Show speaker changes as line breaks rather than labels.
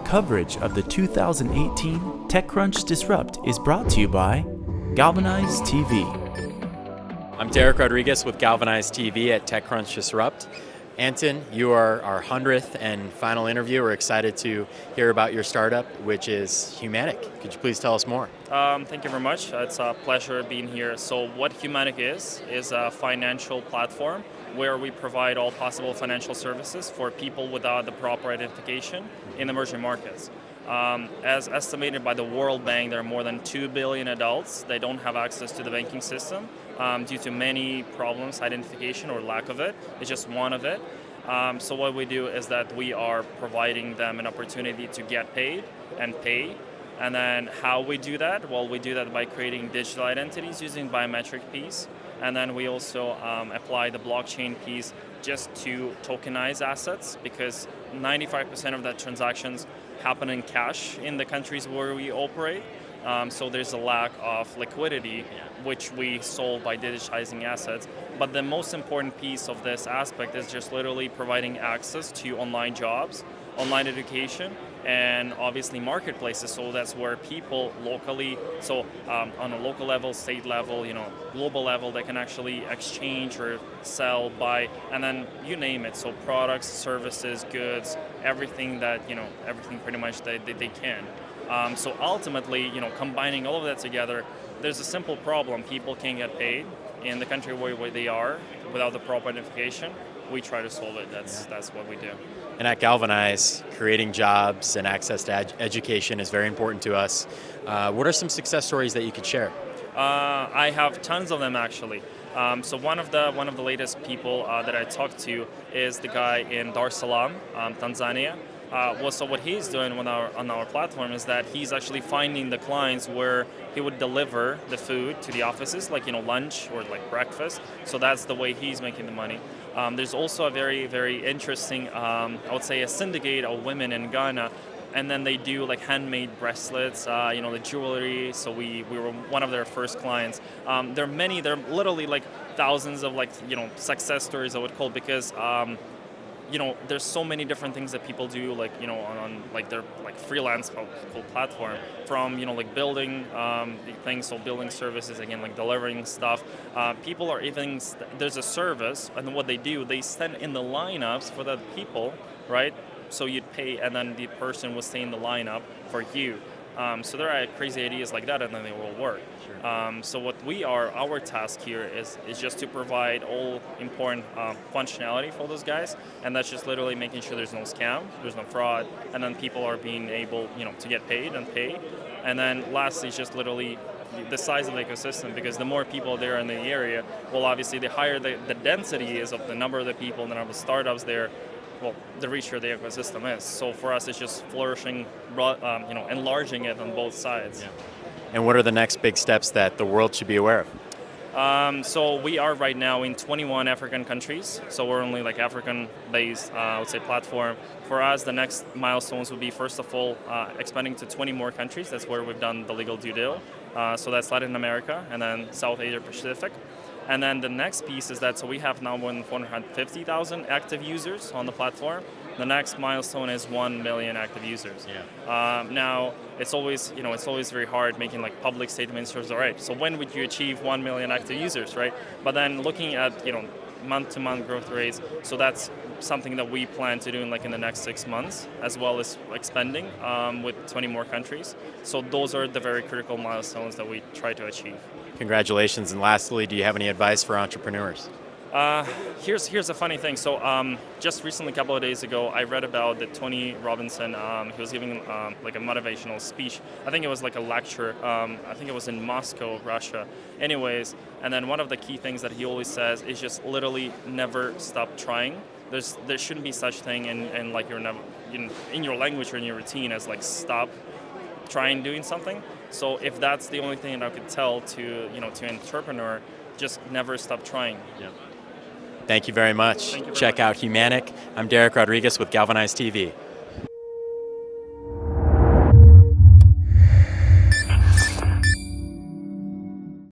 Coverage of the 2018 TechCrunch Disrupt is brought to you by Galvanize TV.
I'm Derek Rodriguez with Galvanize TV at TechCrunch Disrupt. Anton, you are our 100th and final interview. We're excited to hear about your startup, which is Humaniq. Could you please tell us more?
Thank you very much. It's a pleasure being here. So what Humaniq is a financial platform where we provide all possible financial services for people without the proper identification in emerging markets. As estimated by the World Bank, there are more than 2 billion adults that don't have access to the banking system due to many problems, identification or lack of it. It's just one of it. So what we do is that we are providing them an opportunity to get paid and pay. And then how we do that? Well, we do that by creating digital identities using biometric piece. And then we also apply the blockchain piece just to tokenize assets, because 95% of the transactions happen in cash in the countries where we operate. So there's a lack of liquidity, which we solve by digitizing assets. But the most important piece of this aspect is just literally providing access to online jobs, online education, and obviously marketplaces. So that's where people locally, on a local level, state level, global level, they can actually exchange or sell, buy, and then you name it. So products, services, goods, everything that, everything pretty much they can. So ultimately, combining all of that together, there's a simple problem. People can't get paid in the country where they are without the proper identification. We try to solve it. That's what we do.
And at Galvanize, creating jobs and access to education is very important to us. What are some success stories that you could share?
I have tons of them, actually. So one of the latest people that I talked to is the guy in Dar es Salaam, Tanzania. So what he's doing on our platform is that he's actually finding the clients where he would deliver the food to the offices, like lunch or like breakfast. So that's the way he's making the money. There's also a very, very interesting, I would say, a syndicate of women in Ghana, and then they do like handmade bracelets, the jewelry. So we were one of their first clients. There are literally like thousands of success stories, I would call, because there's so many different things that people do, on their freelance platform, from building things, so building services, again, delivering stuff. People are even, there's a service, and what they do, they stand in the lineups for the people, right? So you'd pay, and then the person will stay in the lineup for you. So there are crazy ideas like that, and then they will work. Sure. So what our task here is just to provide all important functionality for those guys, and that's just literally making sure there's no scam, there's no fraud, and then people are being able, to get paid and pay. And then lastly, just literally the size of the ecosystem, because the more people there in the area, well, obviously the higher the density is of the number of the people and the number of startups there, well, the richer the ecosystem is. So for us, it's just flourishing, enlarging it on both sides.
Yeah. And what are the next big steps that the world should be aware of?
So we are right now in 21 African countries. So we're only African-based, I would say, platform. For us, the next milestones would be, first of all, expanding to 20 more countries. That's where we've done the legal due deal. So that's Latin America and then South Asia Pacific. And then the next piece is that, so we have now more than 450,000 active users on the platform. The next milestone is 1 million active users. Yeah. Now, it's always very hard making public statements. All right, so when would you achieve 1 million active users, right? But then looking at month-to-month growth rates, so that's something that we plan to do in the next 6 months, as well as expanding with 20 more countries. So those are the very critical milestones that we try to achieve.
Congratulations. And lastly, do you have any advice for entrepreneurs?
Here's a funny thing. So just recently, a couple of days ago, I read about the Tony Robinson. He was giving a motivational speech. I think it was a lecture. I think it was in Moscow, Russia. Anyways, and then one of the key things that he always says is just literally never stop trying. There shouldn't be such thing in your language or in your routine as stop trying doing something. So if that's the only thing that I could tell to an entrepreneur, just never stop trying.
Yeah. Thank you very much.
Thank you very
Check
much.
out Humaniq. I'm Derek Rodriguez with Galvanize TV.